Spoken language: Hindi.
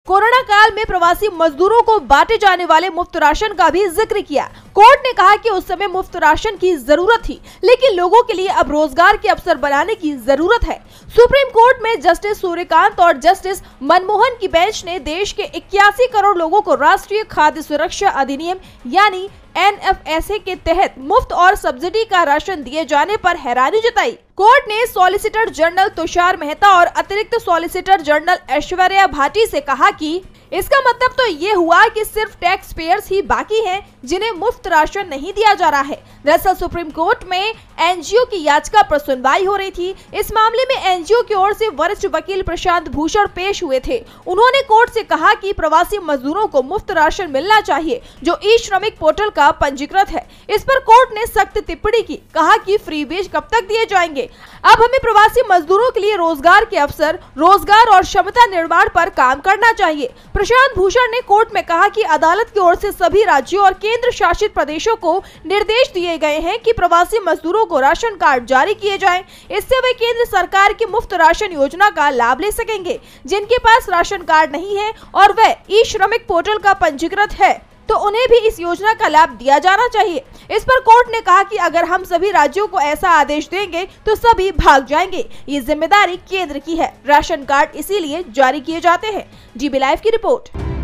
कोरोना काल में प्रवासी मजदूरों को बांटे जाने वाले मुफ्त राशन का भी जिक्र किया। कोर्ट ने कहा कि उस समय मुफ्त राशन की जरूरत थी, लेकिन लोगों के लिए अब रोजगार के अवसर बनाने की जरूरत है। सुप्रीम कोर्ट में जस्टिस सूर्यकांत और जस्टिस मनमोहन की बेंच ने देश के 81 करोड़ लोगों को राष्ट्रीय खाद्य सुरक्षा अधिनियम यानी NFSA के तहत मुफ्त और सब्सिडी का राशन दिए जाने पर हैरानी जताई। कोर्ट ने सॉलिसिटर जनरल तुषार मेहता और अतिरिक्त सॉलिसिटर जनरल ऐश्वर्या भाटी से कहा कि इसका मतलब तो ये हुआ कि सिर्फ टैक्स पेयर्स ही बाकी हैं जिन्हें मुफ्त राशन नहीं दिया जा रहा है। दरअसल सुप्रीम कोर्ट में एनजीओ की याचिका पर सुनवाई हो रही थी। इस मामले में एनजीओ की ओर से वरिष्ठ वकील प्रशांत भूषण पेश हुए थे। उन्होंने कोर्ट से कहा कि प्रवासी मजदूरों को मुफ्त राशन मिलना चाहिए जो ई श्रमिक पोर्टल का पंजीकृत है। इस पर कोर्ट ने सख्त टिप्पणी की, कहा कि फ्रीबीज कब तक दिए जाएंगे। अब हमें प्रवासी मजदूरों के लिए रोजगार के अवसर, रोजगार और क्षमता निर्माण पर काम करना चाहिए। प्रशांत भूषण ने कोर्ट में कहा कि अदालत की ओर से सभी राज्यों और केंद्र शासित प्रदेशों को निर्देश दिए गए हैं कि प्रवासी मजदूरों को राशन कार्ड जारी किए जाएं। इससे वे केंद्र सरकार की मुफ्त राशन योजना का लाभ ले सकेंगे। जिनके पास राशन कार्ड नहीं है और वह ई श्रमिक पोर्टल का पंजीकृत है तो उन्हें भी इस योजना का लाभ दिया जाना चाहिए। इस पर कोर्ट ने कहा कि अगर हम सभी राज्यों को ऐसा आदेश देंगे तो सभी भाग जाएंगे। ये जिम्मेदारी केंद्र की है। राशन कार्ड इसीलिए जारी किए जाते हैं। DB लाइव की रिपोर्ट।